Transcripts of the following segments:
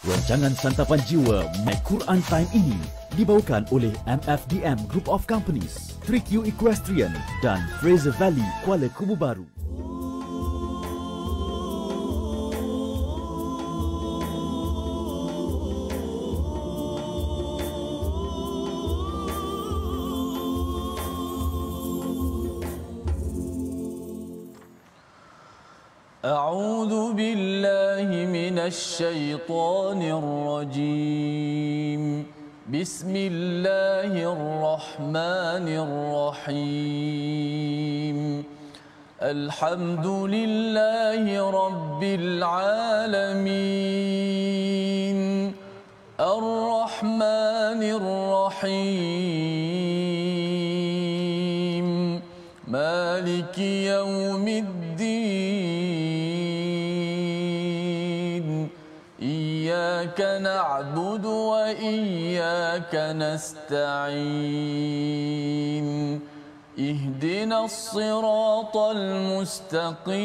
Rancangan Santapan Jiwa My Quran Time ini dibawakan oleh MFDM Group of Companies, 3Q Equestrian dan Fraser Valley Kuala Kubu Baru. أعوذ بالله من الشيطان الرجيم بسم الله الرحمن الرحيم الحمد لله رب العالمين الرحمن الرحيم مالك يوم الدين إياك نعبد وإياك نستعين اهدنا الصراط المستقيم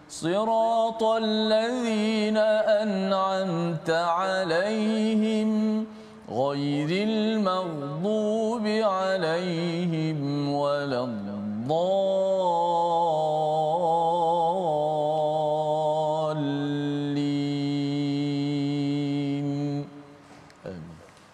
صراط الذين أنعمت عليهم غير المغضوب عليهم ولا الضالين.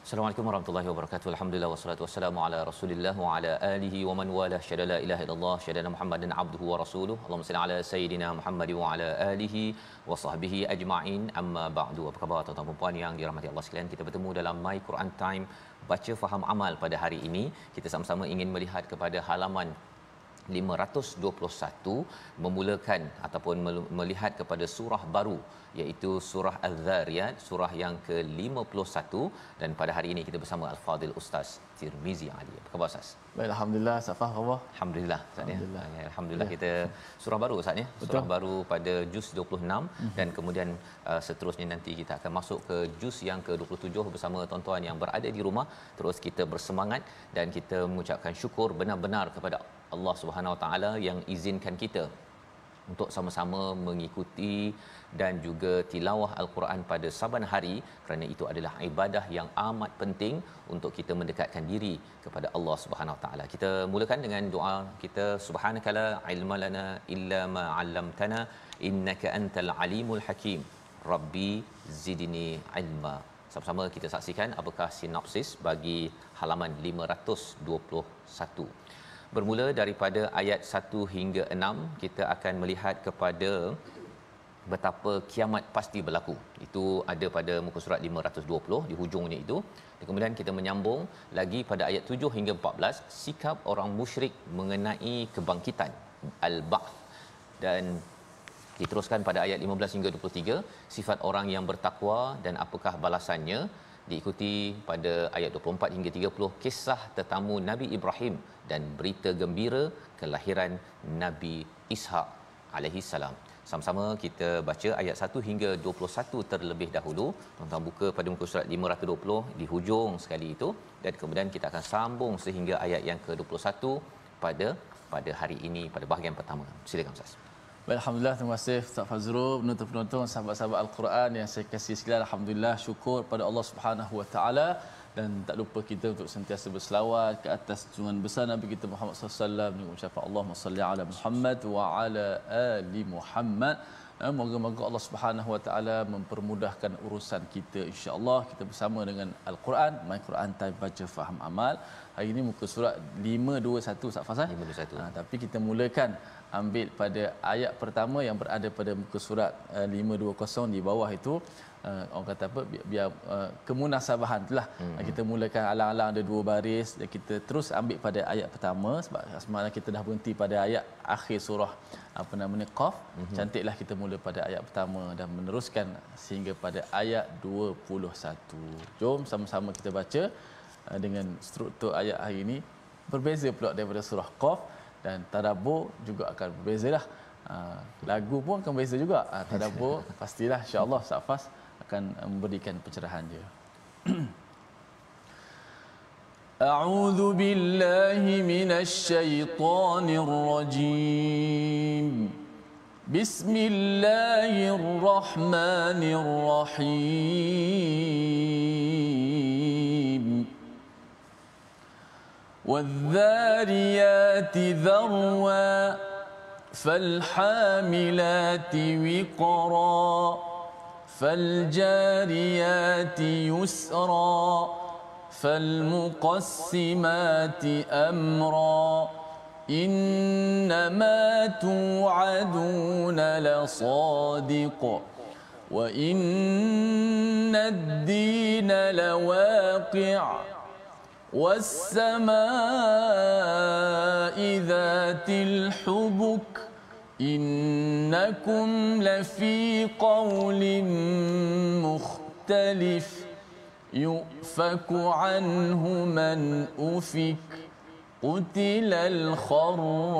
Assalamualaikum warahmatullahi wabarakatuh. Alhamdulillah wassalatu wassalamu ala Rasulillah wa ala alihi wa man wala syada la ilaha illallah syada Muhammadan abduhu wa rasuluhu. Allahumma salli ala sayidina Muhammad wa ala alihi wa sahbihi ajma'in. Amma ba'du. Apa khabar tuan-tuan dan puan yang dirahmati Allah sekalian? Kita bertemu dalam My Quran Time baca faham amal pada hari ini. Kita sama-sama ingin melihat kepada halaman 521 memulakan ataupun melihat kepada surah baru iaitu surah Az-Zariyat, surah yang ke-51, dan pada hari ini kita bersama Al-Fadil Ustaz Tirmizi Ali. Apa khabar Ustaz? Baik, alhamdulillah. Safah khabar? Alhamdulillah Ustaz ya. Alhamdulillah Ya. Kita surah baru Ustaz ya. Surah Betul. baru pada juz 26 dan kemudian seterusnya nanti kita akan masuk ke juz yang ke-27 bersama tuan-tuan yang berada di rumah. Terus kita bersemangat dan kita mengucapkan syukur benar-benar kepada Allah Subhanahu Wa Taala yang izinkan kita untuk sama-sama mengikuti dan juga tilawah Al-Quran pada saban hari, kerana itu adalah ibadah yang amat penting untuk kita mendekatkan diri kepada Allah Subhanahu Wa Taala. Kita mulakan dengan doa kita, subhanakala ilma lana illa ma 'allamtana innaka antal alimul hakim rabbi zidni ilma. Sama-sama kita saksikan apakah sinopsis bagi halaman 521. Bermula daripada ayat 1 hingga 6, kita akan melihat kepada betapa kiamat pasti berlaku. Itu ada pada muka surat 520 di hujungnya itu. Dan kemudian kita menyambung lagi pada ayat 7 hingga 14, sikap orang musyrik mengenai kebangkitan al-ba'th, dan diteruskan pada ayat 15 hingga 23, sifat orang yang bertakwa dan apakah balasannya. Diikuti pada ayat 24 hingga 30, kisah tetamu Nabi Ibrahim dan berita gembira kelahiran Nabi Ishaq alaihi salam. Sama-sama kita baca ayat 1 hingga 21 terlebih dahulu. Tuan-tuan buka pada muka surat 520 di hujung sekali itu, dan kemudian kita akan sambung sehingga ayat yang ke-21 pada hari ini pada bahagian pertama. Silakan Ustaz. Baik, alhamdulillah, terima kasih Ustaz Fazrul, penonton-penonton, sahabat-sahabat Al-Quran yang saya kasih sekalian. Alhamdulillah, syukur pada Allah Subhanahu Wa Taala, dan tak lupa kita untuk sentiasa berselawat ke atas junjungan besar Nabi kita Muhammad sallallahu alaihi wasallam dengan ucapan Allahumma salli ala Muhammad wa ala ali Muhammad. Moga-moga Allah Subhanahu Wa Taala mempermudahkan urusan kita, insya-Allah. Kita bersama dengan Al-Quran, My Quran Time baca faham amal. Hari ini muka surat 521 Ustaz Fazal. 521. Tapi kita mulakan ambil pada ayat pertama yang berada pada muka surat 520 di bawah itu. Orang kata apa, biar kemunasabahan itulah. Kita mulakan alang-alang ada dua baris dan kita terus ambil pada ayat pertama, sebab semalam kita dah berhenti pada ayat akhir surah Qaf. Cantiklah kita mula pada ayat pertama dan meneruskan sehingga pada ayat 21. Jom sama-sama kita baca dengan struktur ayat hari ini. Berbeza pula daripada surah Qaf, dan tadabbur juga akan berbezalah. Lagu pun akan berbeza juga. Tadabbur pastilah, insya-Allah Safas akan memberikan pencerahan dia. A'udzu billahi minasy syaithanir rajim. بسم الله الرحمن الرحيم والذاريات ذروا فالحاملات وقرا فالجاريات يسرا فالمقسمات أمرا إنما توعدون لصادق وإن الدين لواقع والسماء ذات الحبك إنكم لفي قول مختلف يؤفك عنه من أفك قتل الخراصون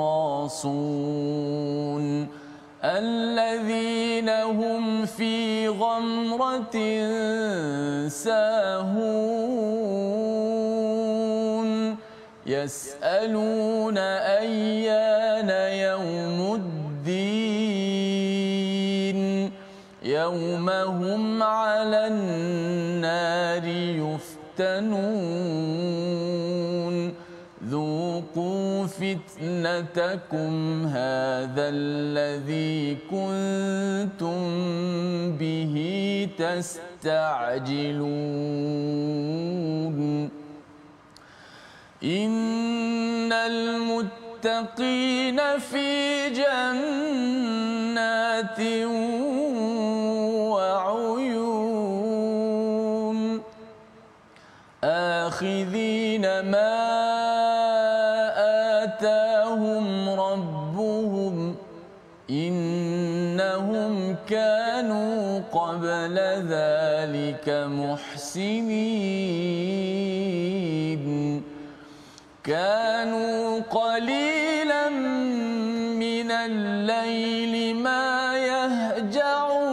الذين هم في غمرة ساهون يسألون أيان يوم الدين يوم هم على النار يفتنون ذوقوا فتنتكم هذا الذي كنتم به تستعجلون إن المتقين في جنات وعيون آخذين ما آتاهم ربهم إنهم كانوا قبل ذلك محسنين كانوا قليلا من الليل ما يهجعون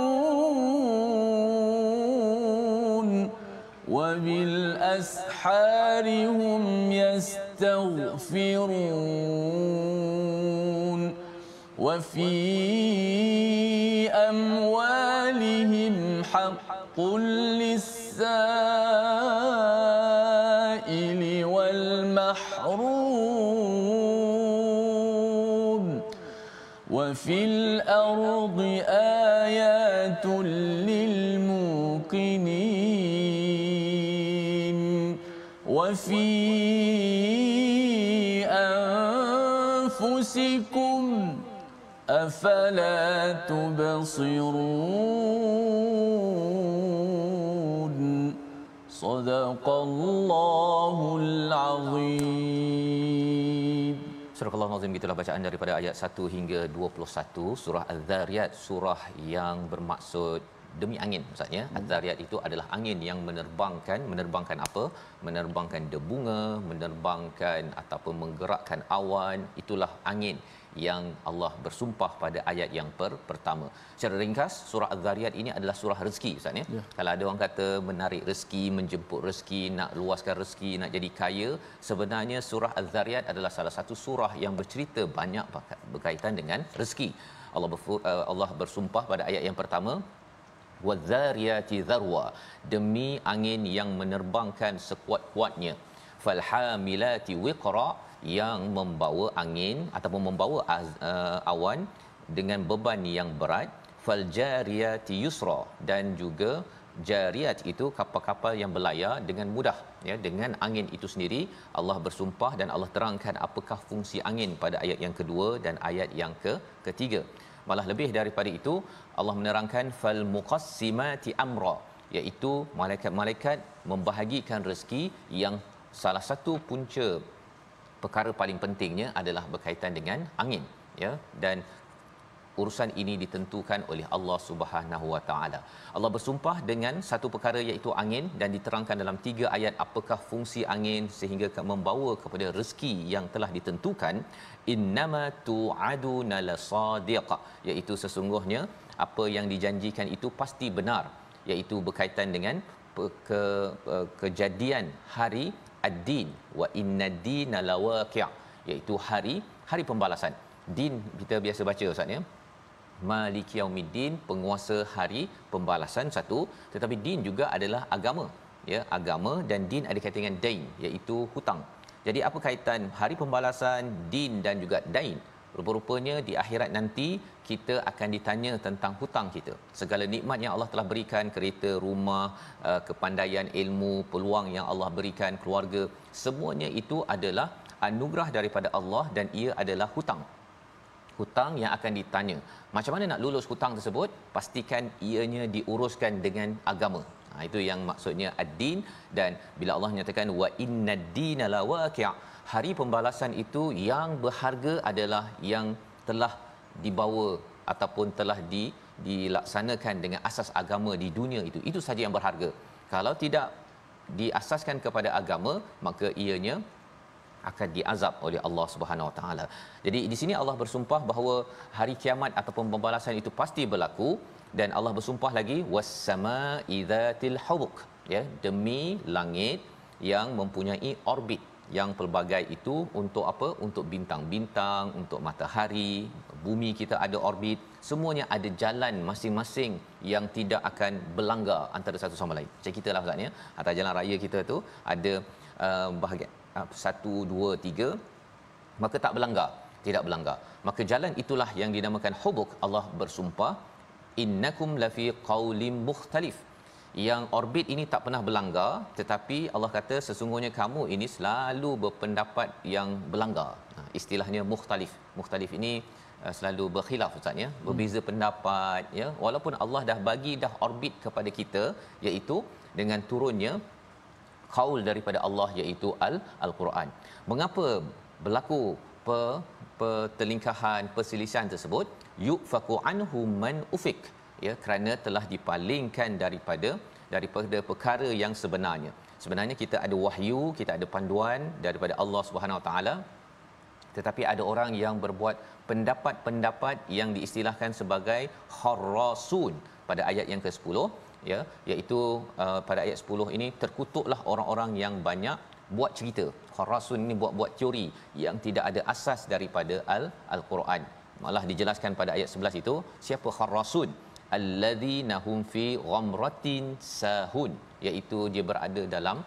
وبالأسحار هم يستغفرون وفي أموالهم حق للسائل والمحروم وفي الأرض آيات للموقنين وفي أنفسكم أفلا تبصرون صدق الله العظيم. Surah Al-Nazim, gitulah bacaan daripada ayat 1 hingga 21 surah Az-Zariyat, surah yang bermaksud demi angin. Maksudnya Az-Zariyat itu adalah angin yang menerbangkan apa? Menerbangkan debunga, menerbangkan ataupun menggerakkan awan. Itulah angin yang Allah bersumpah pada ayat yang pertama. Secara ringkas, surah Az-Zariyat ini adalah surah rezeki, Ustaz ya. Kalau ada orang kata menarik rezeki, menjemput rezeki, nak luaskan rezeki, nak jadi kaya, sebenarnya surah Az-Zariyat adalah salah satu surah yang bercerita banyak berkaitan dengan rezeki. Allah bersumpah pada ayat yang pertama, wadzariyati zarwa, demi angin yang menerbangkan sekuat-kuatnya, falhamilati wiqra, yang membawa angin ataupun membawa awan dengan beban yang berat, faljariyati yusra, dan juga jariyat itu kapal-kapal yang berlayar dengan mudah, ya, dengan angin itu sendiri. Allah bersumpah dan Allah terangkan apakah fungsi angin pada ayat yang kedua dan ayat yang ketiga. Malah lebih daripada itu, Allah menerangkan fal muqassimati amra, iaitu malaikat-malaikat membahagikan rezeki, yang salah satu punca perkara paling pentingnya adalah berkaitan dengan angin, ya. Dan urusan ini ditentukan oleh Allah Subhanahu Wa Taala. Allah bersumpah dengan satu perkara iaitu angin, dan diterangkan dalam 3 ayat apakah fungsi angin sehingga membawa kepada rezeki yang telah ditentukan. Innama tu'aduna lasadiq, iaitu sesungguhnya apa yang dijanjikan itu pasti benar, iaitu berkaitan dengan kejadian hari ad-din, wa innad-dina lawaqi', iaitu hari pembalasan. Din kita biasa baca, Ustaz ya, Maliki Yaumiddin, penguasa hari pembalasan satu, tetapi din juga adalah agama. Ya, agama dan din ada kaitan dengan dain, iaitu hutang. Jadi apa kaitan hari pembalasan, din dan juga dain? Rupa-rupanya di akhirat nanti kita akan ditanya tentang hutang kita. Segala nikmat yang Allah telah berikan, kereta, rumah, kepandaian, ilmu, peluang yang Allah berikan, keluarga, semuanya itu adalah anugerah daripada Allah dan ia adalah hutang. Hutang yang akan ditanya. Macam mana nak lulus hutang tersebut? Pastikan ianya diuruskan dengan agama. Itu yang maksudnya ad-din. Dan bila Allah menyatakan wa innad dina lawaqi', hari pembalasan itu yang berharga adalah yang telah dibawa ataupun telah dilaksanakan dengan asas agama di dunia itu. Itu saja yang berharga. Kalau tidak diasaskan kepada agama, maka ianya akan diazab oleh Allah Subhanahu Wa Taala. Jadi di sini Allah bersumpah bahawa hari kiamat ataupun pembalasan itu pasti berlaku, dan Allah bersumpah lagi was-samaa'i dzatil hubuq, ya, demi langit yang mempunyai orbit yang pelbagai itu. Untuk apa? Untuk bintang-bintang, untuk matahari, bumi kita ada orbit, semuanya ada jalan masing-masing yang tidak akan berlanggar antara satu sama lain. Macam kita lah maksudnya, atas jalan raya kita tu ada bahagian 1, 2, 3, maka tak berlanggar, tidak berlanggar. Maka jalan itulah yang dinamakan hubuk. Allah bersumpah innakum lafi qaulim mukhtalif, yang orbit ini tak pernah berlanggar, tetapi Allah kata sesungguhnya kamu ini selalu berpendapat yang berlanggar. Istilahnya mukhtalif. Mukhtalif ini selalu berkhilaf ustaz ya, berbeza pendapat ya, walaupun Allah dah bagi dah orbit kepada kita, iaitu dengan turunnya qaul daripada Allah, iaitu Al-Quran. Mengapa berlaku pertelingkahan, perselisihan tersebut? Yufaku anhu man ufik, ya, kerana telah dipalingkan daripada perkara yang sebenarnya. Sebenarnya kita ada wahyu, kita ada panduan daripada Allah Subhanahu Wa Taala, tetapi ada orang yang berbuat pendapat-pendapat yang diistilahkan sebagai kharrasun pada ayat yang ke-10, ya, iaitu pada ayat 10 ini terkutuklah orang-orang yang banyak buat cerita. Kharrasun ini buat teori yang tidak ada asas daripada Al-Quran. Malah dijelaskan pada ayat 11 itu, siapa kharrasun? Alladzina hum fi ghamratin sahun, iaitu dia berada dalam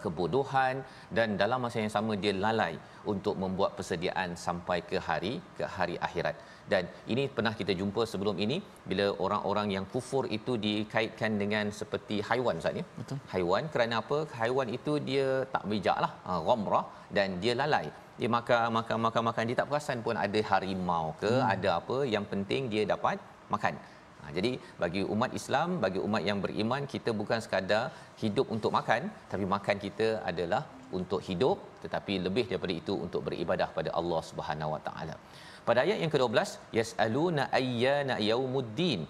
kebodohan dan dalam masa yang sama dia lalai untuk membuat persediaan sampai ke hari akhirat. Dan ini pernah kita jumpa sebelum ini, bila orang-orang yang kufur itu dikaitkan dengan seperti haiwan ustaz ya. Betul. Haiwan, kerana apa? Haiwan itu dia tak bijaklah, ghamrah, dan dia lalai. Dia makan, dia tak perasan pun ada harimau ke ada apa, yang penting dia dapat makan. Jadi bagi umat Islam, bagi umat yang beriman, kita bukan sekadar hidup untuk makan, tapi makan kita adalah untuk hidup, tetapi lebih daripada itu untuk beribadah pada Allah Subhanahu Wa Taala. Pada ayat yang ke-12, yasaluna ayyana yaumuddin.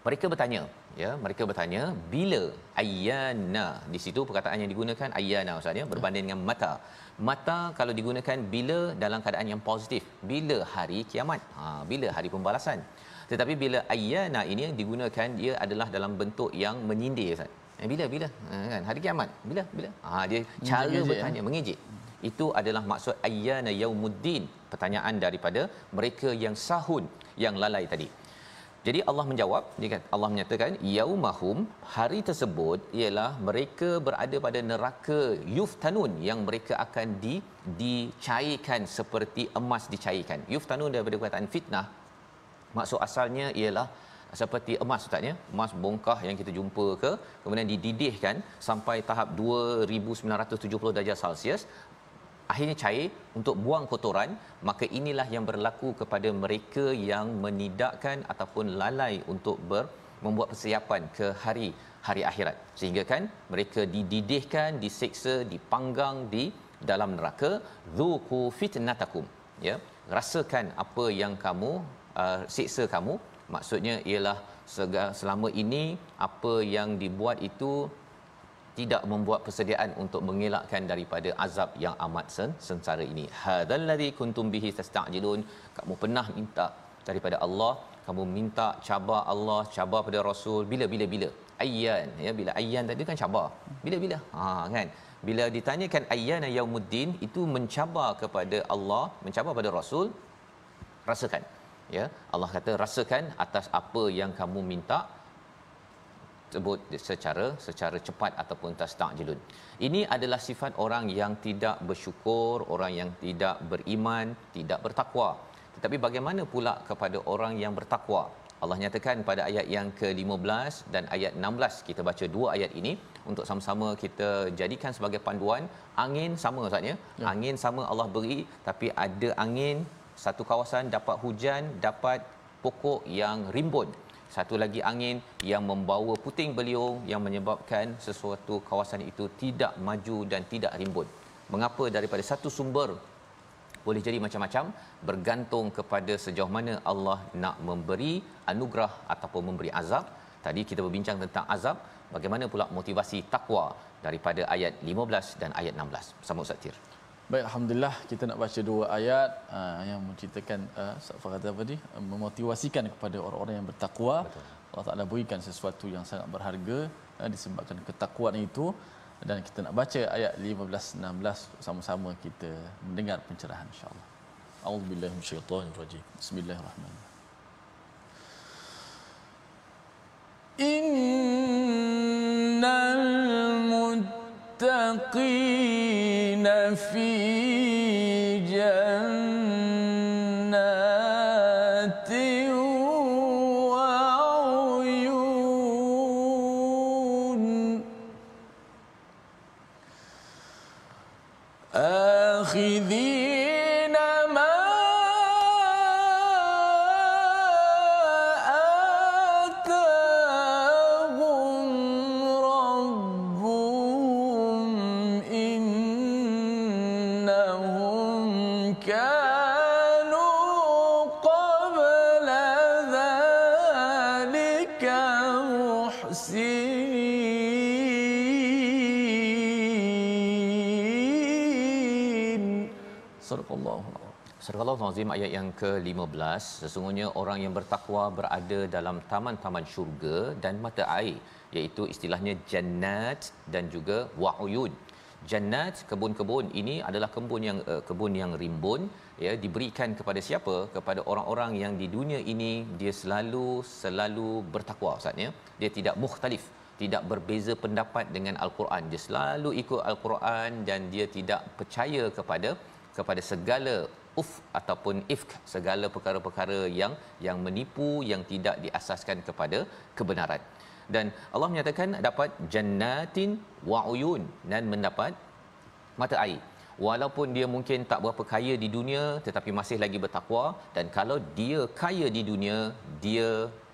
Mereka bertanya, ya, mereka bertanya bila. Ayyana, di situ perkataan yang digunakan ayyana ustaz ya, berbanding dengan mata. Mata kalau digunakan bila dalam keadaan yang positif, bila hari kiamat, bila hari pembalasan. Tetapi bila ayyana ini yang digunakan, dia adalah dalam bentuk yang menyindir ustaz. Bila kan hari kiamat, bila dia cara bertanya mengejek. Itu adalah maksud ayyana yaumuddin, pertanyaan daripada mereka yang sahun, yang lalai tadi. Jadi Allah menjawab, Allah menyatakan yaumahum, hari tersebut ialah mereka berada pada neraka yuftanun, yang mereka akan dicairkan seperti emas dicairkan. Yuftanun daripada perkataan fitnah, maksud asalnya ialah seperti emas ustaz ya, emas bongkah yang kita jumpa ke, kemudian dididihkan sampai tahap 2970 darjah Celsius, akhirnya cair untuk buang kotoran. Maka inilah yang berlaku kepada mereka yang menidakkan ataupun lalai untuk membuat persiapan ke hari akhirat, sehingga kan mereka dididihkan, diseksa, dipanggang di dalam neraka. Dzuqu fitnatakum, ya, rasakan apa yang kamu siksa kamu. Maksudnya ialah selama ini apa yang dibuat itu tidak membuat persediaan untuk mengelakkan daripada azab yang amat sengsara ini. Hadzalladzi kuntum bihi tasta'jilun. Kamu pernah minta daripada Allah, kamu minta cabar Allah, cabar pada Rasul, bila. Ayyan, ya, bila ayyan tadi kan cabar. Bila kan. Bila ditanyakan ayyana yaumuddin, itu mencabar kepada Allah, mencabar pada Rasul, rasakan. ya. Allah kata rasakan atas apa yang kamu minta, sebut secara cepat ataupun tasta'jilun. Ini adalah sifat orang yang tidak bersyukur, orang yang tidak beriman, tidak bertakwa. Tetapi bagaimana pula kepada orang yang bertakwa? Allah nyatakan pada ayat yang ke-15 dan ayat 16. Kita baca dua ayat ini untuk sama-sama kita jadikan sebagai panduan. Angin sama Ustaz ya. Angin sama Allah beri, tapi ada angin satu kawasan dapat hujan, dapat pokok yang rimbun. Satu lagi angin yang membawa puting beliung yang menyebabkan sesuatu kawasan itu tidak maju dan tidak rimbun. Mengapa? Daripada satu sumber boleh jadi macam-macam, bergantung kepada sejauh mana Allah nak memberi anugerah ataupun memberi azab. Tadi kita berbincang tentang azab, bagaimana pula motivasi takwa daripada ayat 15 dan ayat 16. Bersama Ustaz Tir. Baik, alhamdulillah kita nak baca dua ayat yang menceritakan Ustaz kata apa ni, memotivasikan kepada orang-orang yang bertakwa. Betul. Allah Taala berikan sesuatu yang sangat berharga disebabkan ketakwaan itu, dan kita nak baca ayat 15 16 sama-sama kita mendengar pencerahan insya-Allah. A'udzubillahi minasyaitonirrajim. Bismillahirrahmanirrahim. Innal muttaqina fi jannatin wa 'uyun akhidhina ma atahum rabbuhum innahum kanu qabla dhalika muhsinin. Sadaqallahu. Surah Al-Azim ayat yang ke-15. Sesungguhnya orang yang bertakwa berada dalam taman-taman syurga dan mata air, iaitu istilahnya jannat dan juga wa'uyun. Jannat, kebun-kebun ini adalah kebun yang rimbun, ya, diberikan kepada siapa? Kepada orang-orang yang di dunia ini dia selalu bertakwa Ustaz ya. Dia tidak mukhtalif, tidak berbeza pendapat dengan Al-Quran. Dia selalu ikut Al-Quran dan dia tidak percaya kepada segala ataupun ifk, segala perkara-perkara yang menipu, yang tidak diasaskan kepada kebenaran. Dan Allah menyatakan dapat jannatin wa uyun, dan mendapat mata air. Walaupun dia mungkin tak berapa kaya di dunia tetapi masih lagi bertakwa, dan kalau dia kaya di dunia dia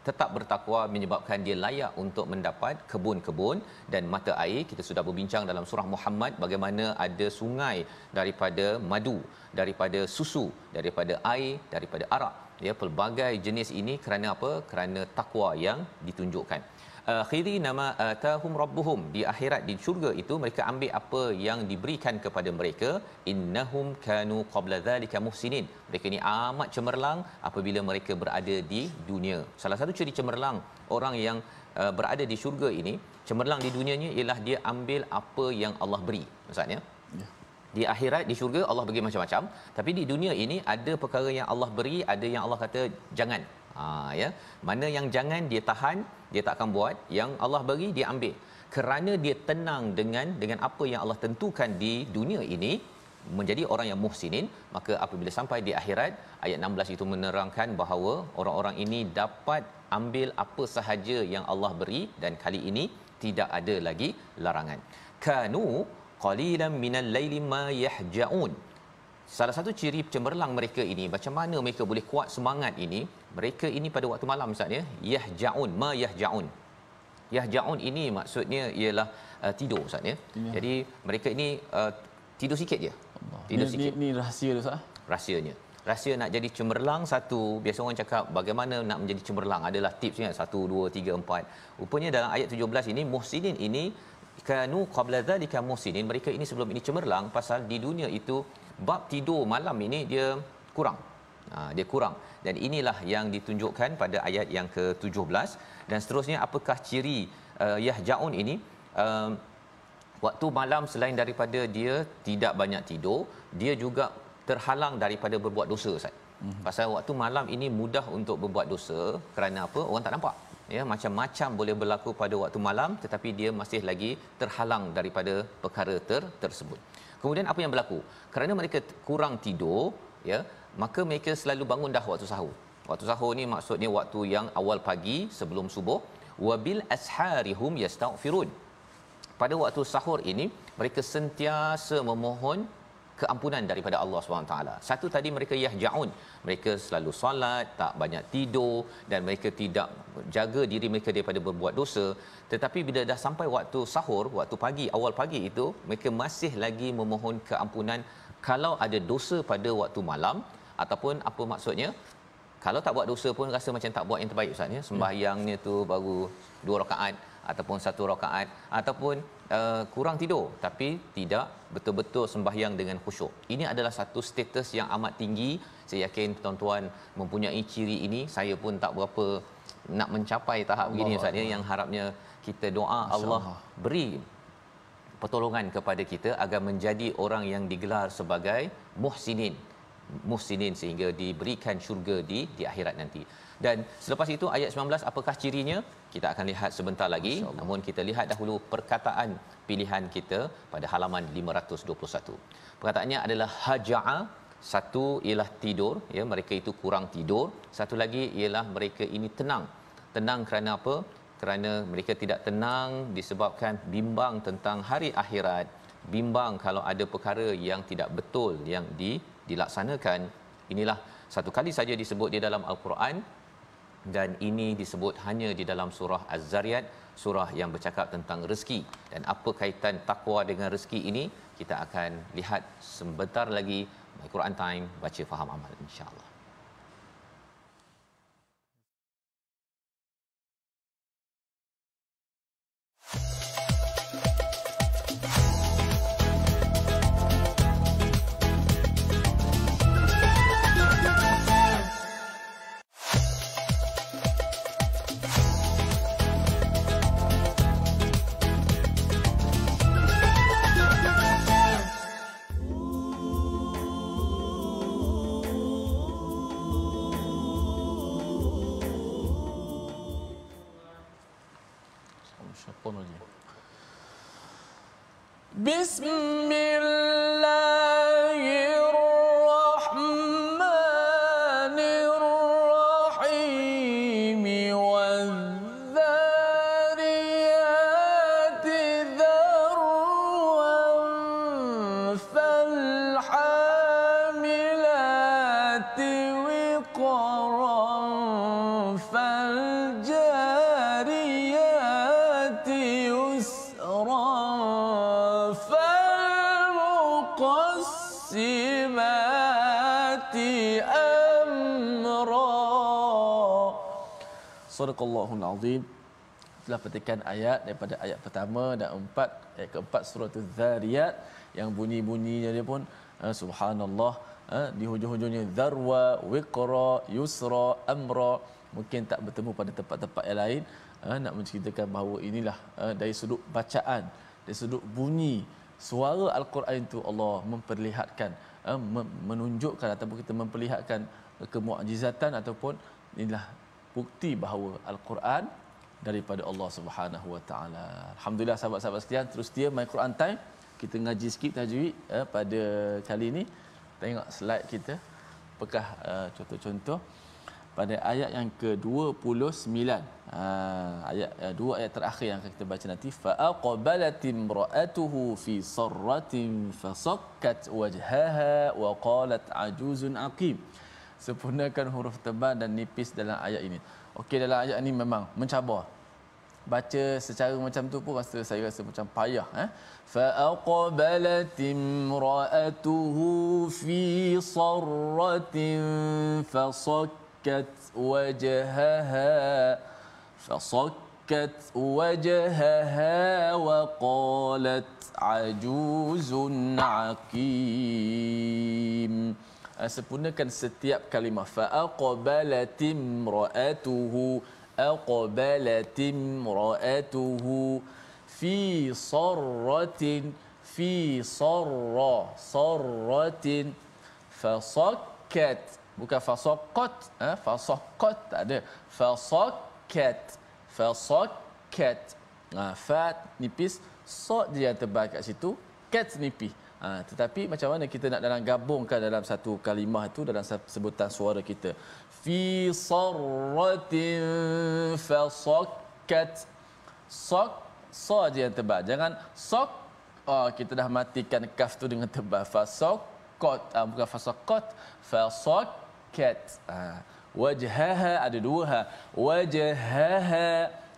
tetap bertakwa menyebabkan dia layak untuk mendapat kebun-kebun dan mata air. Kita sudah berbincang dalam surah Muhammad bagaimana ada sungai daripada madu, daripada susu, daripada air, daripada arak, ya, pelbagai jenis ini kerana apa? Kerana takwa yang ditunjukkan. Akhiri nama atahum rabbuhum, di akhirat di syurga itu mereka ambil apa yang diberikan kepada mereka. Innahum kanu qabla dhalika muhsinin, mereka ni amat cemerlang apabila mereka berada di dunia. Salah satu ciri cemerlang orang yang berada di syurga ini, cemerlang di dunianya ialah dia ambil apa yang Allah beri. Maksudnya di akhirat di syurga Allah bagi macam-macam, tapi di dunia ini ada perkara yang Allah beri, ada yang Allah kata jangan. Ya, mana yang jangan dia tahan, dia tak akan buat. Yang Allah bagi dia ambil, kerana dia tenang dengan apa yang Allah tentukan di dunia ini, menjadi orang yang muhsinin. Maka apabila sampai di akhirat, ayat 16 itu menerangkan bahawa orang-orang ini dapat ambil apa sahaja yang Allah beri, dan kali ini tidak ada lagi larangan. Kanu qalilan minal laili ma yahja'un. Salah satu ciri cemerlang mereka ini, macam mana mereka boleh kuat semangat ini, mereka ini pada waktu malam Ustaz ya, yahja'un, ma yahja'un. Yahja'un ini maksudnya ialah tidur Ustaz ya. Jadi mereka ini tidur sikit je. Tidur sikit. Ni rahsia tu Ustaz. Rahsianya. Rahsia nak jadi cemerlang satu, biasa orang cakap bagaimana nak menjadi cemerlang, adalah tipsnya 1 2 3 4. Rupanya dalam ayat 17 ini, muhsinin ini kanu qabla dhalika muhsinin, mereka ini sebelum ini cemerlang pasal di dunia itu bab tidur malam ini dia kurang. Dia kurang, dan inilah yang ditunjukkan pada ayat yang ke-17. Dan seterusnya, apakah ciri yahja'un ini? Waktu malam selain daripada dia tidak banyak tidur, dia juga terhalang daripada berbuat dosa Ustaz. Pasal waktu malam ini mudah untuk berbuat dosa. Kerana apa? Orang tak nampak. Ya, macam-macam boleh berlaku pada waktu malam, tetapi dia masih lagi terhalang daripada perkara tersebut. Kemudian apa yang berlaku? Kerana mereka kurang tidur, ya, maka mereka selalu bangun dah waktu sahur. Waktu sahur ni maksudnya waktu yang awal pagi sebelum subuh. Wabil asharihum yastaghfirun. Pada waktu sahur ini mereka sentiasa memohon keampunan daripada Allah SWT. Satu tadi mereka yahja'un, mereka selalu solat, tak banyak tidur dan mereka tidak jaga diri mereka daripada berbuat dosa. Tetapi bila dah sampai waktu sahur, waktu pagi, awal pagi itu, mereka masih lagi memohon keampunan kalau ada dosa pada waktu malam. Ataupun apa maksudnya, kalau tak buat dosa pun rasa macam tak buat yang terbaik Ustaz, ya. Sembahyangnya tu baru 2 rakaat ataupun 1 rakaat, ataupun kurang tidur tapi tidak betul-betul sembahyang dengan khusyuk. Ini adalah satu status yang amat tinggi. Saya yakin tuan-tuan mempunyai ciri ini. Saya pun tak berapa nak mencapai tahap begini Ustaz, ya. Yang harapnya kita doa Allah beri pertolongan kepada kita agar menjadi orang yang digelar sebagai muhsinin sehingga diberikan syurga di akhirat nanti. Dan selepas itu ayat 19, apakah cirinya? Kita akan lihat sebentar lagi. Namun kita lihat dahulu perkataan pilihan kita pada halaman 521. Perkataannya adalah haja'a. Satu ialah tidur, ya, mereka itu kurang tidur. Satu lagi ialah mereka ini tenang. Tenang kerana apa? Kerana mereka tidak tenang disebabkan bimbang tentang hari akhirat, bimbang kalau ada perkara yang tidak betul yang dilaksanakan. Inilah satu kali saja disebut di dalam Al-Quran, dan ini disebut hanya di dalam surah Az-Zariyat, surah yang bercakap tentang rezeki. Dan apa kaitan takwa dengan rezeki ini, kita akan lihat sebentar lagi. Al-Quran Time, baca faham amal, insya-Allah. Bismillahirrahmanirrahim. Wadh-dhariyati dharwan falhamilati wiqran faljariyati yusran falmuqassimati amra. Sadaqallahul azim. Telah petikan ayat daripada ayat pertama dan ayat keempat surah Az-Zariyat, yang bunyi-bunyinya dia pun subhanallah, di hujung-hujungnya dharwa, wiqra, yusra, amra. Mungkin tak bertemu pada tempat-tempat yang lain. Nak menceritakan bahawa inilah dari sudut bacaan, dari sudut bunyi suara Al-Quran itu, Allah memperlihatkan, menunjukkan ataupun kita memperlihatkan kemu'jizatan ataupun inilah bukti bahawa Al-Quran daripada Allah Subhanahu Wa Taala. Alhamdulillah sahabat-sahabat sekalian, terus setia My Quran Time. Kita ngaji sikit tajwid pada kali ini. Tengok slide kita. Apakah contoh-contoh pada ayat yang ke-29. Dua ayat terakhir yang akan kita baca nanti. Fa aqbalat imra'atuhu fi sarratin fasakkat wajhaha wa qalat ajuzun aqim. Sempurnakan huruf tebal dan nipis dalam ayat ini. Okey, dalam ayat ini memang mencabar. Baca secara macam tu pun saya rasa macam payah. Fa aqbalat imra'atuhu fi sarratin fasakkat wajhaha wa qalat ajuzun aqim. Sempurnakan setiap kalimah. Fa aqbalat imra'atuhu, aqbalat imra'atuhu fi sarratin, fi sarratin fasakkat Bukan fasaqat, fasaqat tak ada. Fasaqat. Fa nipis, sad dia yang tebal kat situ, kat nipis. Tetapi macam mana kita nak dalam gabungkan dalam satu kalimah itu dalam sebutan suara kita. Fi sarratin fasaqat. Sa je yang tebal. Jangan sok. Kita dah matikan kaf tu dengan tebal. Fasaqat. Bukan fasaqat. Fasaqat. Wajhaha ada dua ha. Wajhaha.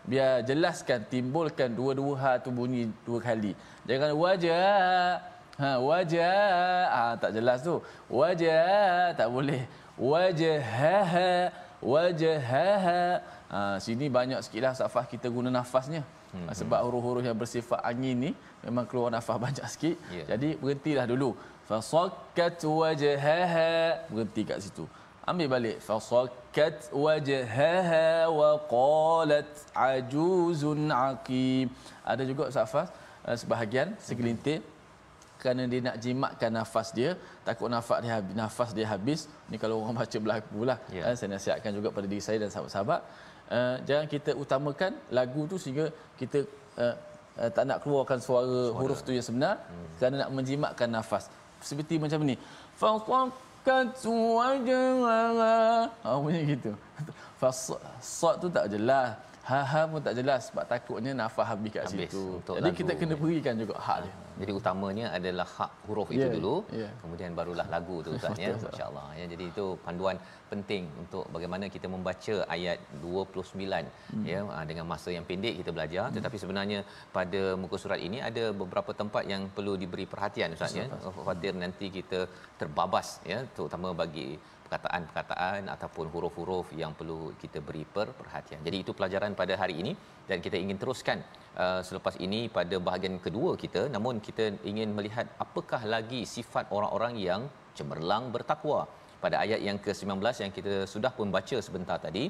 Biar jelaskan, timbulkan dua-dua ha tu bunyi dua kali. Jangan wajah. Wajah. Tak jelas tu. Wajah. Tak boleh. Wajhaha. Wajhaha. Sini banyak sikitlah safah kita guna nafasnya. Sebab huruf-huruf yang bersifat angin ni memang keluar nafas banyak sikit. Jadi berhentilah dulu. Fasaqat wajhaha. Berhenti kat situ. Ambil balik. Fasaqat wajhaha wa qalat ajuzun aqim. Ada juga safah sebahagian segelintir kerana dia nak jimatkan nafas dia, takut nafas dia habis. Ni kalau orang baca berlagu lah. Saya nasihatkan juga pada diri saya dan sahabat-sahabat, jangan kita utamakan lagu tu sehingga kita tak nak keluarkan suara huruf tu yang sebenar kerana nak menjimatkan nafas. Seperti macam ni. Faqat wajhaha. Macam gitu. Sad tu tak jelas. Ha pun tak jelas sebab takutnya nafas habis kat situ. Jadi kita kena berikan juga hak dia. Jadi utamanya adalah hak huruf itu dulu, kemudian barulah lagu tu Ustaz ya. Masya-Allah ya. Jadi itu panduan penting untuk bagaimana kita membaca ayat 29 ya, dengan masa yang pendek kita belajar, tetapi sebenarnya pada muka surat ini ada beberapa tempat yang perlu diberi perhatian Ustaz ya. Khawatir nanti kita terbabas ya, terutama bagi perkataan-perkataan ataupun huruf-huruf yang perlu kita beri perhatian. Jadi itu pelajaran pada hari ini dan kita ingin teruskan selepas ini pada bahagian kedua kita, namun kita ingin melihat apakah lagi sifat orang-orang yang cemerlang bertakwa. Pada ayat yang ke-19 yang kita sudah pun baca sebentar tadi,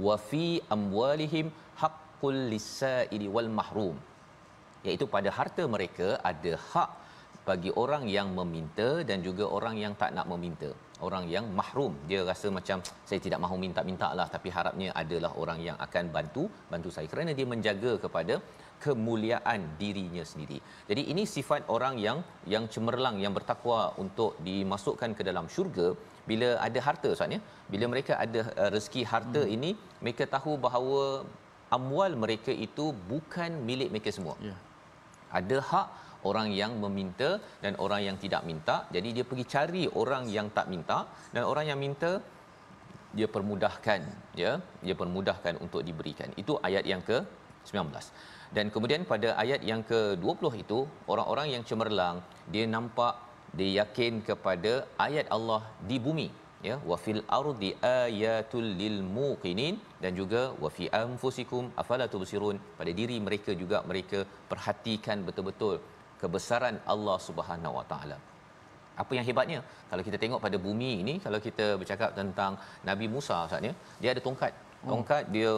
wa fi amwalihim haqqul lis-sa'ili wal mahrum, iaitu pada harta mereka ada hak bagi orang yang meminta dan juga orang yang tak nak meminta. Orang yang mahrum, dia rasa macam saya tidak mahu minta-minta lah, tapi harapnya adalah orang yang akan bantu saya kerana dia menjaga kepada kemuliaan dirinya sendiri. Jadi ini sifat orang yang cemerlang, yang bertakwa untuk dimasukkan ke dalam syurga bila ada harta Ustaz ya. Bila mereka ada rezeki harta ini, mereka tahu bahawa amwal mereka itu bukan milik mereka semua. Ada hak orang yang meminta dan orang yang tidak minta. Jadi dia pergi cari orang yang tak minta, dan orang yang minta dia permudahkan ya, dia permudahkan untuk diberikan. Itu ayat yang ke-19. Dan kemudian pada ayat yang ke-20 itu, orang-orang yang cemerlang, dia nampak, dia yakin kepada ayat Allah di bumi ya, wa fil ardi ayatul lil muqinin, dan juga wa fi anfusikum afala tubsirun. Pada diri mereka juga mereka perhatikan betul-betul kebesaran Allah Subhanahu Wa Taala. Apa yang hebatnya, kalau kita tengok pada bumi ini, kalau kita bercakap tentang Nabi Musa Ustaz ya, dia ada tongkat. Tongkat dia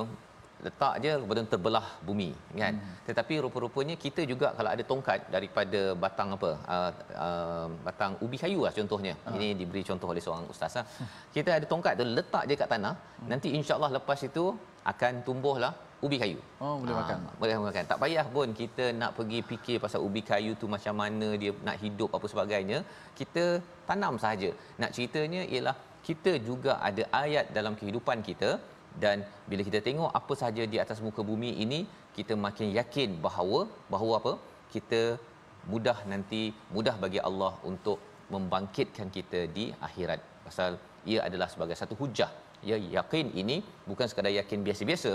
letak je kemudian terbelah bumi kan. Tetapi rupa-rupanya kita juga kalau ada tongkat daripada batang apa, batang ubi kayu lah contohnya. Ini diberi contoh oleh seorang ustaz lah. Kita ada tongkat tu letak je kat tanah, nanti insya-Allah lepas itu akan tumbuhlah ubi kayu. Boleh makan. Boleh makan. Tak payah pun kita nak pergi fikir pasal ubi kayu tu macam mana dia nak hidup apa sebagainya. Kita tanam sahaja. Nak ceritanya ialah kita juga ada ayat dalam kehidupan kita, dan bila kita tengok apa sahaja di atas muka bumi ini, kita makin yakin bahawa apa? Kita mudah bagi Allah untuk membangkitkan kita di akhirat. Pasal ia adalah sebagai satu hujah. Ya, yakin ini bukan sekadar yakin biasa-biasa,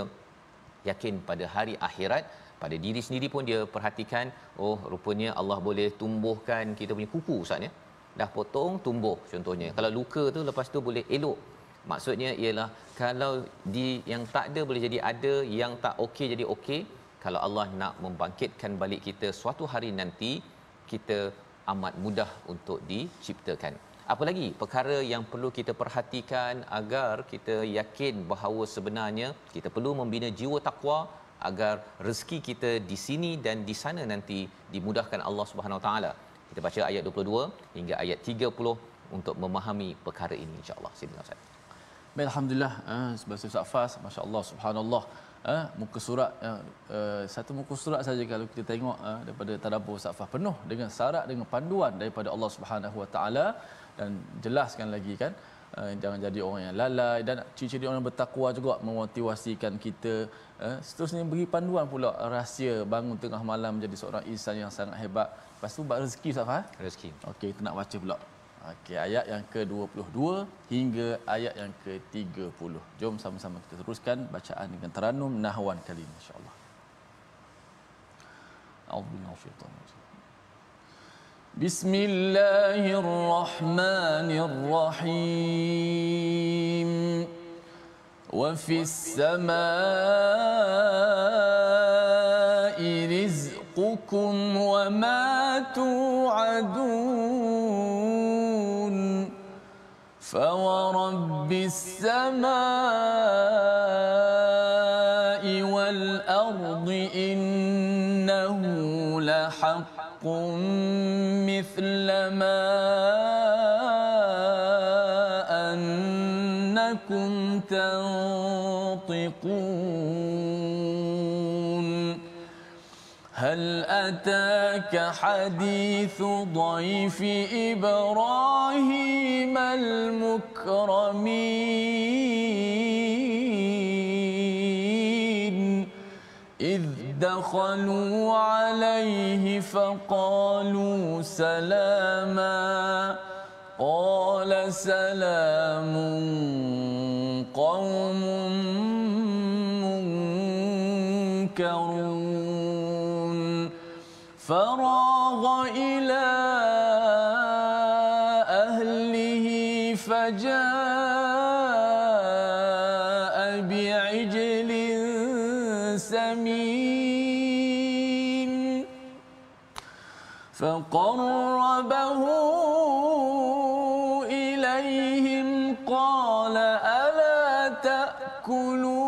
yakin pada hari akhirat. Pada diri sendiri pun dia perhatikan, oh rupanya Allah boleh tumbuhkan kita punya kuku Ustaz ya. Dah potong tumbuh contohnya. Kalau luka tu lepas tu boleh elok. Maksudnya ialah kalau yang tak ada boleh jadi ada, yang tak okey jadi okey. Kalau Allah nak membangkitkan balik kita suatu hari nanti, kita amat mudah untuk diciptakan. Apa lagi perkara yang perlu kita perhatikan agar kita yakin bahawa sebenarnya kita perlu membina jiwa takwa agar rezeki kita di sini dan di sana nanti dimudahkan Allah Subhanahu Wa Taala. Kita baca ayat 22 hingga ayat 30 untuk memahami perkara ini insya-Allah. Silakan Ustaz. Baik, alhamdulillah, sebagai Ustaz Fas, masya-Allah, subhanallah. Muka surat, satu muka surat saja kalau kita tengok daripada tadabbur Ustaz Fas penuh dengan syarat, dengan panduan daripada Allah Subhanahu Wa Taala, dan jelaskan lagi kan, jangan jadi orang yang lalai, dan ciri-ciri orang bertakwa juga memotivasikan kita. Seterusnya beri panduan pula rahsia bangun tengah malam menjadi seorang insan yang sangat hebat. Lepas tu bab rezeki Ustaz Fas. Rezeki. Okey, kita nak baca pula. Okey, ayat yang ke-22 hingga ayat yang ke-30. Jom sama-sama kita teruskan bacaan dengan taranum nahwan kali ini insya-Allah. A'udzubillahi. Bismillahirrahmanirrahim. Wa fis samaa'i rizqukum wa ma tu'adun. Fa wa rabbis samaa'i wal ardi innahu lahaqqun mithla ma annakum tantiqun. هل أتاك حديث ضيف إبراهيم المكرمين إذ دخلوا عليه فقالوا سلاما قال سلام قوم منكرون فراغ إلى أهله فجاء بعجل سمين فقربه إليهم قال ألا تأكلون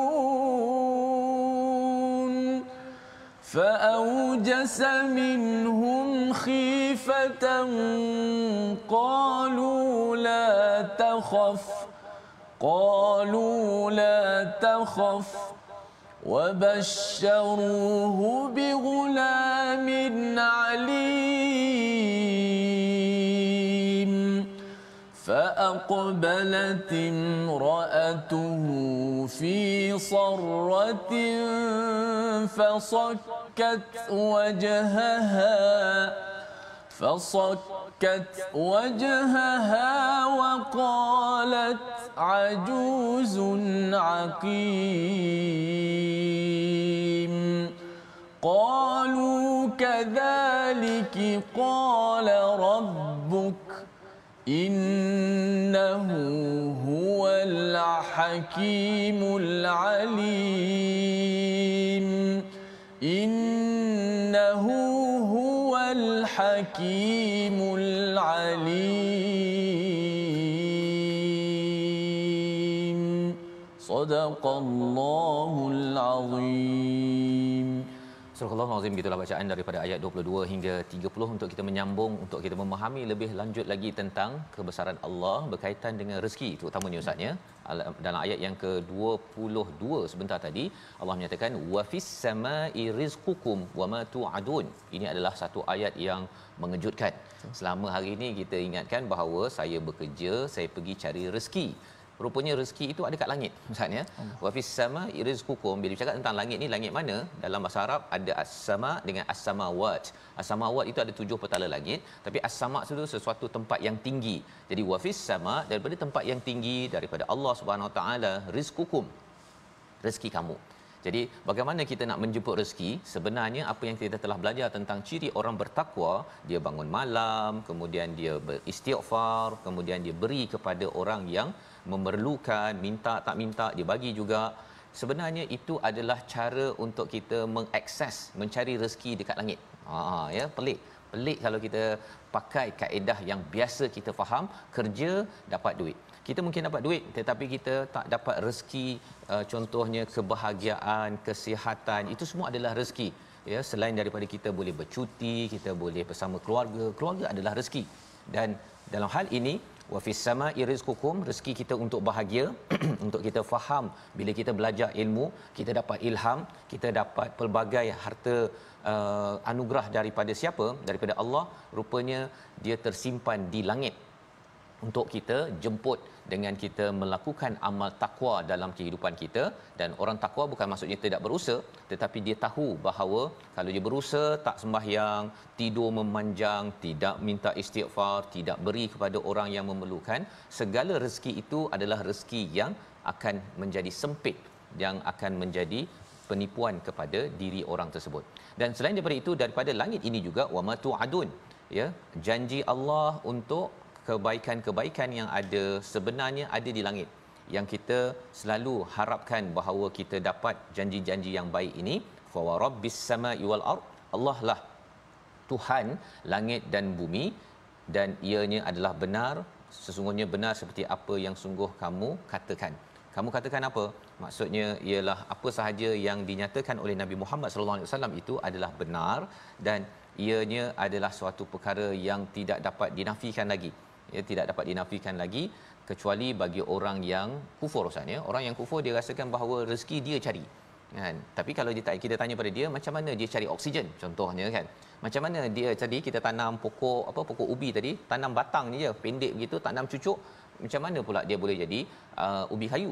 فأوجس منهم خيفة قالوا لا تخف وبشروه بغلام عليم فأقبلت امرأته في صرة فصكت وجهها وقالت عجوز عقيم قالوا كذلك قال ربك إنه هو الحكيم العليم إنه هو الحكيم العليم صدق الله العظيم. Surah Al-Azim, gitulah bacaan daripada ayat 22 hingga 30 untuk kita menyambung, untuk kita memahami lebih lanjut lagi tentang kebesaran Allah berkaitan dengan rezeki, terutamanya Ustaz ya. Dalam ayat yang ke-22 sebentar tadi Allah menyatakan wa fis samaa'i rizqukum wa ma tu'adun. Ini adalah satu ayat yang mengejutkan. Selama hari ini kita ingatkan bahawa saya bekerja, saya pergi cari rezeki. Rupanya rezeki itu ada kat langit Ustaz ya. Wa fis samaa'i rizqukum, bila bercakap tentang langit ni, langit mana? Dalam bahasa Arab ada as-sama dengan as-samawat. As-samawat itu ada 7 petala langit, tapi as-sama itu sesuatu tempat yang tinggi. Jadi wa fis sama, daripada tempat yang tinggi daripada Allah Subhanahu Wa Taala, rizqukum, rezeki kamu. Jadi bagaimana kita nak menjemput rezeki? Sebenarnya apa yang kita telah belajar tentang ciri orang bertakwa, dia bangun malam, kemudian dia beristighfar, kemudian dia beri kepada orang yang memerlukan, minta tak minta dia bagi juga. Sebenarnya itu adalah cara untuk kita mengakses, mencari rezeki dekat langit. Ya, pelik kalau kita pakai kaedah yang biasa kita faham, kerja dapat duit. Kita mungkin dapat duit tetapi kita tak dapat rezeki, contohnya kebahagiaan, kesihatan, itu semua adalah rezeki. Ya, selain daripada kita boleh bercuti, kita boleh bersama keluarga adalah rezeki. Dan dalam hal ini wa fis sama'i rizqukum, rezeki kita untuk bahagia untuk kita faham. Bila kita belajar ilmu, kita dapat ilham, kita dapat pelbagai harta anugerah daripada siapa? Daripada Allah. Rupanya dia tersimpan di langit untuk kita jemput dengan kita melakukan amal takwa dalam kehidupan kita. Dan orang takwa bukan maksudnya tidak berusaha, tetapi dia tahu bahawa kalau dia berusaha, tak sembahyang, tidur memanjang, tidak minta istighfar, tidak beri kepada orang yang memerlukan, segala rezeki itu adalah rezeki yang akan menjadi sempit, yang akan menjadi penipuan kepada diri orang tersebut. Dan selain daripada itu, daripada langit ini juga wama tu'adun, ya, janji Allah untuk kebaikan-kebaikan yang ada sebenarnya ada di langit, yang kita selalu harapkan bahawa kita dapat janji-janji yang baik ini. Fa warabbis samai wal ard, Allah lah Tuhan langit dan bumi, dan ianya adalah benar, sesungguhnya benar seperti apa yang sungguh kamu katakan. Kamu katakan apa? Maksudnya ialah apa sahaja yang dinyatakan oleh Nabi Muhammad sallallahu alaihi wasallam itu adalah benar, dan ianya adalah suatu perkara yang tidak dapat dinafikan lagi. Ya, tidak dapat dinafikan lagi kecuali bagi orang yang kufur. Ustaz, ya, orang yang kufur dia rasakan bahawa rezeki dia cari, kan. Tapi kalau kita tanya pada dia, macam mana dia cari oksigen contohnya, kan, macam mana dia tadi kita tanam pokok ubi tadi, tanam batang je pendek begitu, tanam cucuk, macam mana pula dia boleh jadi ubi kayu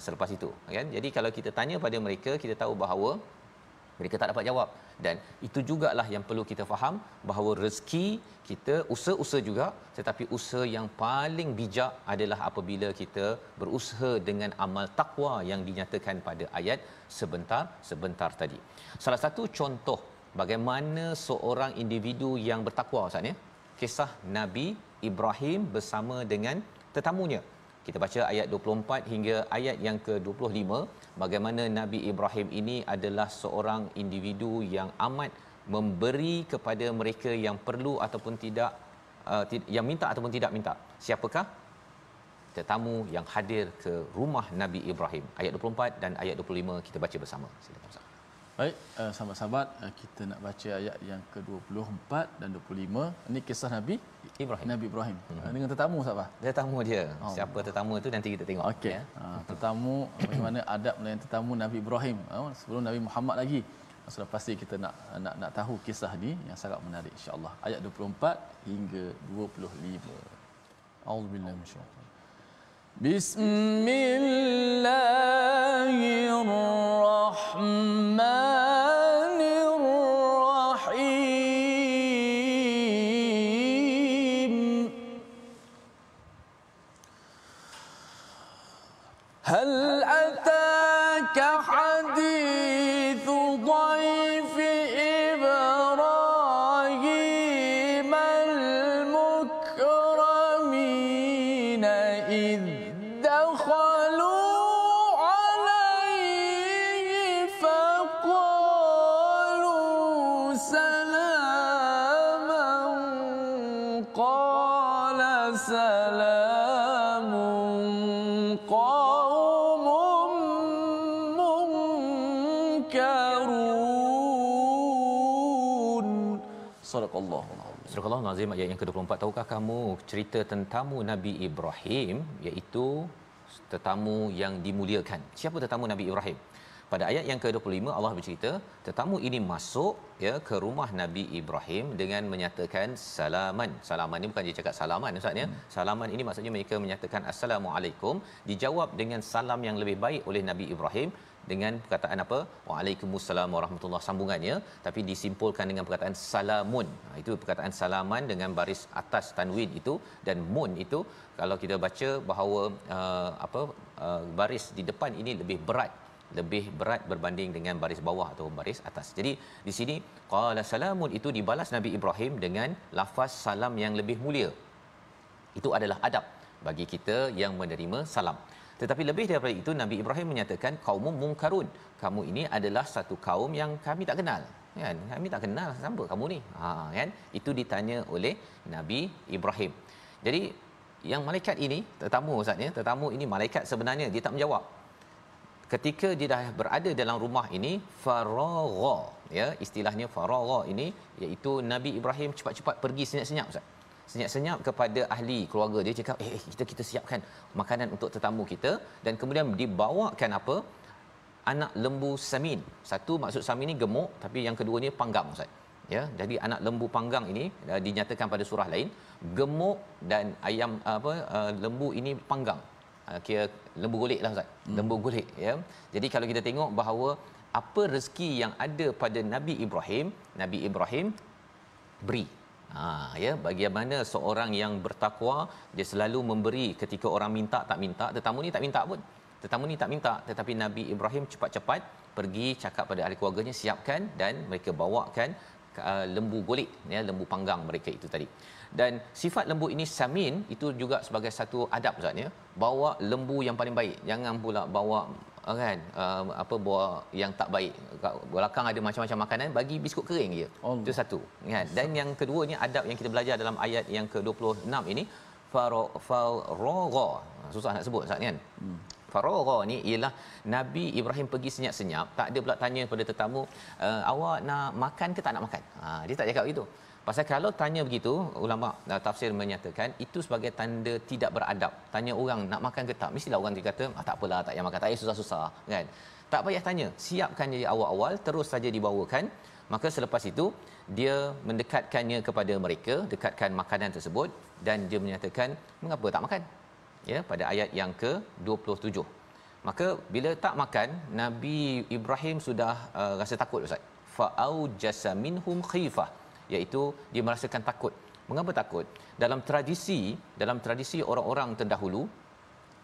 selepas itu, kan. Jadi kalau kita tanya pada mereka, kita tahu bahawa mereka tak dapat jawab. Dan itu jugalah yang perlu kita faham, bahawa rezeki kita usaha juga, tetapi usaha yang paling bijak adalah apabila kita berusaha dengan amal takwa yang dinyatakan pada ayat sebentar tadi. Salah satu contoh bagaimana seorang individu yang bertakwa, Ustaz, ya, kisah Nabi Ibrahim bersama dengan tetamunya. Kita baca ayat 24 hingga ayat yang ke-25, bagaimana Nabi Ibrahim ini adalah seorang individu yang amat memberi kepada mereka yang perlu ataupun tidak, yang minta ataupun tidak minta. Siapakah tetamu yang hadir ke rumah Nabi Ibrahim? Ayat 24 dan ayat 25 kita baca bersama. Silakan Ustaz. Baik, sahabat-sahabat, kita nak baca ayat yang ke-24 dan 25. Ini kisah Nabi Ibrahim. Dengan tetamu, Ustaz Fah. Tetamu dia. Siapa tetamu tu nanti kita tengok. Okey. Ya. Tetamu, bagaimana adab melayan tetamu Nabi Ibrahim sebelum Nabi Muhammad lagi. Sudah pasti kita nak tahu kisah ni yang sangat menarik, insya-Allah. Ayat 24 hingga 25. Auzubillahi minasyaitanir. Bismillahirrahmanirrahim. Hal ataka hadithu dhaifi Ibrahim al-mukramin idh دخلوا عليه فقالوا سلاما قال سلام قوم منكرون. صدق الله. Surah Al-Nazim ayat yang ke-24. Tahukah kamu cerita tentamu Nabi Ibrahim, iaitu tetamu yang dimuliakan? Siapa tetamu Nabi Ibrahim? Pada ayat yang ke-25 Allah bercerita, tetamu ini masuk, ya, ke rumah Nabi Ibrahim dengan menyatakan salaman. Salaman ni bukan dia cakap salaman, Ustaz, ya. Salaman ini maksudnya mereka menyatakan assalamualaikum, dijawab dengan salam yang lebih baik oleh Nabi Ibrahim dengan perkataan apa? Waalaikumsalam warahmatullahi sambungannya, tapi disimpulkan dengan perkataan salamun. Itu perkataan salaman dengan baris atas tanwin itu, dan mun itu kalau kita baca bahawa baris di depan ini lebih berat berbanding dengan baris bawah atau baris atas. Jadi di sini qala salamun itu dibalas Nabi Ibrahim dengan lafaz salam yang lebih mulia. Itu adalah adab bagi kita yang menerima salam. Tetapi lebih daripada itu, Nabi Ibrahim menyatakan qaumum munkarun, kamu ini adalah satu kaum yang kami tak kenal, kan? Kami tak kenal siapa kamu ni, kan? Itu ditanya oleh Nabi Ibrahim. Jadi yang malaikat ini, tetamu, Ustaz, ya, tetamu ini malaikat sebenarnya dia tak menjawab. Ketika dia dah berada dalam rumah ini, faragha, ya, istilahnya faragha ini iaitu Nabi Ibrahim cepat-cepat pergi senyap-senyap, Ustaz. senyap-senyap kepada ahli keluarga. Dia cakap, kita siapkan makanan untuk tetamu kita, dan kemudian dibawakan apa? Anak lembu samin. Satu maksud samin ni gemuk, tapi yang keduanya panggang, Ustaz. Ya, jadi anak lembu panggang ini dinyatakan pada surah lain gemuk, dan ayam lembu ini panggang. Kira lembu golek lah, Ustaz. Lembu golek, ya. Jadi kalau kita tengok bahawa apa rezeki yang ada pada Nabi Ibrahim beri. Ya, bagaimana seorang yang bertakwa, dia selalu memberi ketika orang minta tak minta. Tetamu ni tak minta pun. Tetapi Nabi Ibrahim cepat-cepat pergi cakap pada ahli keluarganya, siapkan, dan mereka bawakan lembu golek, ya, lembu panggang mereka itu tadi. Dan sifat lembu ini samin itu juga sebagai satu adab, Ustaz, ya. Bawa lembu yang paling baik. Jangan pula bawa kan bawa yang tak baik. Kat belakang ada macam-macam makanan, bagi biskut kering je. Itu satu, kan. Dan yang keduanya adab yang kita belajar dalam ayat yang ke-26 ini, faragha. Susah nak sebut, Ustaz, kan. Faragha ni ialah Nabi Ibrahim pergi senyap-senyap, tak ada pula tanya pada tetamu, awak nak makan ke tak nak makan. Dia tak cakap begitu. Pasal kalau tanya begitu, ulama tafsir menyatakan itu sebagai tanda tidak beradab. Tanya orang nak makan ke tak, mestilah orang dia kata, tak apalah, tak payah makan, tak payah susah-susah, kan. Tak payah tanya, siapkan je awal-awal, terus saja dibawakan. Maka selepas itu dia mendekatkannya kepada mereka, dekatkan makanan tersebut, dan dia menyatakan, mengapa tak makan? Ya, pada ayat yang ke-27. Maka bila tak makan, Nabi Ibrahim sudah rasa takut, Ustaz. Fa'aujasa minhum khifah, iaitu dia merasakan takut. Mengapa takut? Dalam tradisi orang-orang terdahulu,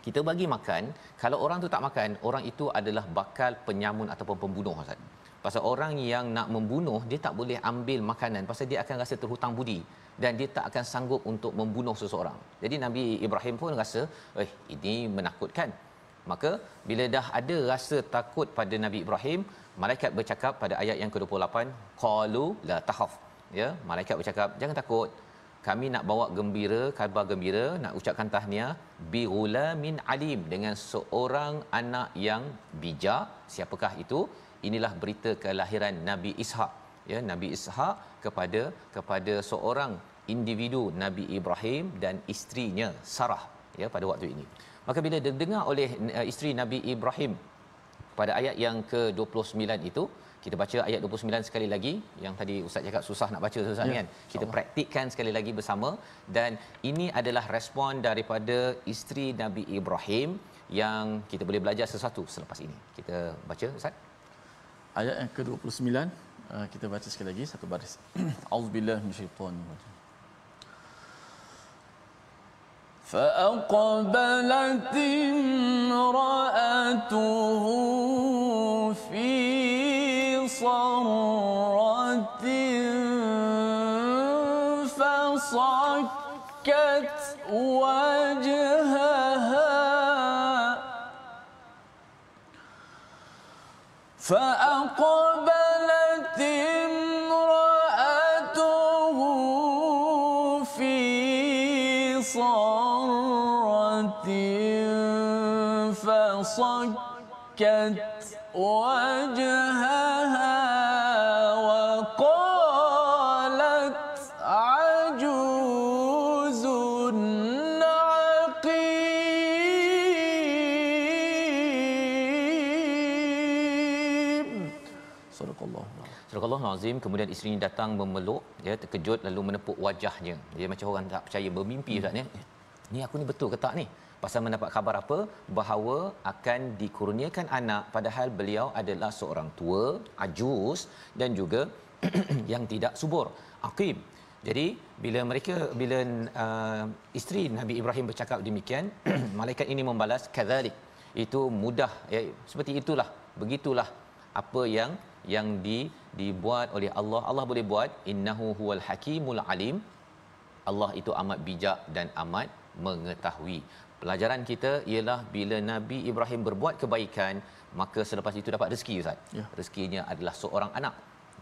kita bagi makan, kalau orang tu tak makan, orang itu adalah bakal penyamun ataupun pembunuh, Ustaz. Pasal orang yang nak membunuh, dia tak boleh ambil makanan, pasal dia akan rasa terhutang budi, dan dia tak akan sanggup untuk membunuh seseorang. Jadi Nabi Ibrahim pun rasa, ini menakutkan. Maka bila dah ada rasa takut pada Nabi Ibrahim, malaikat bercakap pada ayat yang ke-28, qalu la takhaf. Ya, malaikat bercakap, jangan takut. Kami nak bawa kabar gembira, nak ucapkan tahniah bi ghulamin alim, dengan seorang anak yang bijak. Siapakah itu? Inilah berita kelahiran Nabi Ishak, ya, Nabi Ishak kepada seorang individu Nabi Ibrahim dan isterinya Sarah, ya, pada waktu ini. Maka bila didengar oleh isteri Nabi Ibrahim pada ayat yang ke-29 itu, kita baca ayat 29 sekali lagi. Yang tadi Ustaz cakap susah nak baca, Ustaz, kan. Kita praktikkan sekali lagi bersama, dan ini adalah respon daripada isteri Nabi Ibrahim yang kita boleh belajar sesuatu selepas ini. Kita baca, Ustaz. Ayat yang ke-29, kita baca sekali lagi satu baris. Auzubillahi minasyaitonir rajim. فأقبلت امرأته في صرة فصكت وجهها فأقبلت امرأته في صرة فصكت وجهها وقالت عجوز عقيم. Surah Al-Azim. Kemudian isterinya datang memeluk, ya, terkejut lalu menepuk wajahnya. Dia macam orang tak percaya, bermimpi, Ustaz, ni. Ni aku ni betul ke tak ni? Pasal mendapat khabar apa? Bahawa akan dikurniakan anak, padahal beliau adalah seorang tua, ajuz, dan juga yang tidak subur, aqim. Jadi bila isteri Nabi Ibrahim bercakap demikian, malaikat ini membalas, kadzalik. Itu mudah, ya, seperti itulah, begitulah apa yang dibuat oleh Allah. Allah boleh buat. Innahu huwal hakimul alim. Allah itu amat bijak dan amat mengetahui. Pelajaran kita ialah bila Nabi Ibrahim berbuat kebaikan, maka selepas itu dapat rezeki, Ustaz. Ya. Rezekinya adalah seorang anak.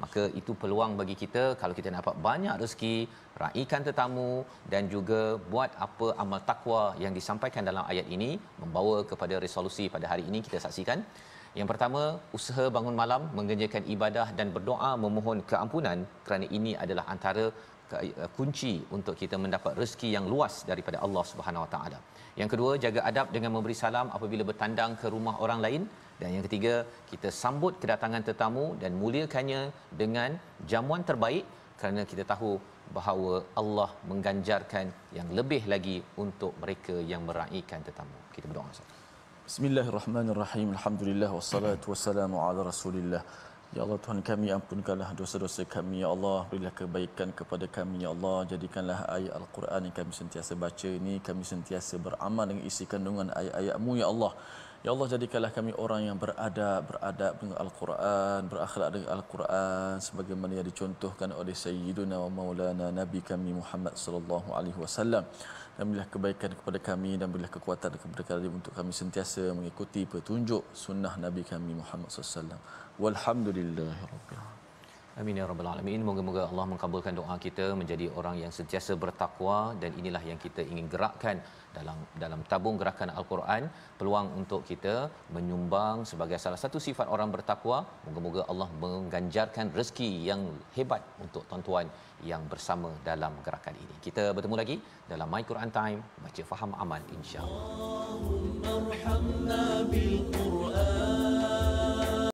Maka itu peluang bagi kita, kalau kita nak dapat banyak rezeki, raikan tetamu dan juga buat apa amal takwa yang disampaikan dalam ayat ini, membawa kepada resolusi pada hari ini. Kita saksikan Yang pertama, usaha bangun malam, mengerjakan ibadah dan berdoa memohon keampunan, kerana ini adalah antara kunci untuk kita mendapat rezeki yang luas daripada Allah Subhanahu Wa Taala. Yang kedua, jaga adab dengan memberi salam apabila bertandang ke rumah orang lain. Dan yang ketiga, kita sambut kedatangan tetamu dan muliakannya dengan jamuan terbaik, kerana kita tahu bahawa Allah mengganjarkan yang lebih lagi untuk mereka yang meraihkan tetamu. Kita berdoa. Bismillahirrahmanirrahim. Alhamdulillah wassalatu wassalamu ala Rasulillah. Ya Allah, Tuhan kami, ampunkanlah dosa-dosa kami ya Allah, berilah kebaikan kepada kami ya Allah, jadikanlah ayat Al-Quran yang kami sentiasa baca ini, kami sentiasa beramal dengan isi kandungan ayat-ayat-Mu ya Allah. Ya Allah, jadikanlah kami orang yang beradab dengan Al-Quran, berakhlak dengan Al-Quran sebagaimana yang dicontohkan oleh Sayyiduna wa Maulana Nabi kami Muhammad sallallahu alaihi wasallam. Dan berilah kebaikan kepada kami dan berilah kekuatan kepada kami untuk kami sentiasa mengikuti petunjuk sunnah Nabi kami Muhammad sallallahu alaihi wasallam. Walhamdulillahirabbil alamin. Amin ya rabbal alamin. Moga-moga Allah mengabulkan doa kita menjadi orang yang sentiasa bertakwa, dan inilah yang kita ingin gerakkan dalam tabung gerakan Al-Quran, peluang untuk kita menyumbang sebagai salah satu sifat orang bertakwa. Moga-moga Allah mengganjarkan rezeki yang hebat untuk tuan-tuan yang bersama dalam gerakan ini. Kita bertemu lagi dalam My Quran Time, baca faham amal insya-Allah.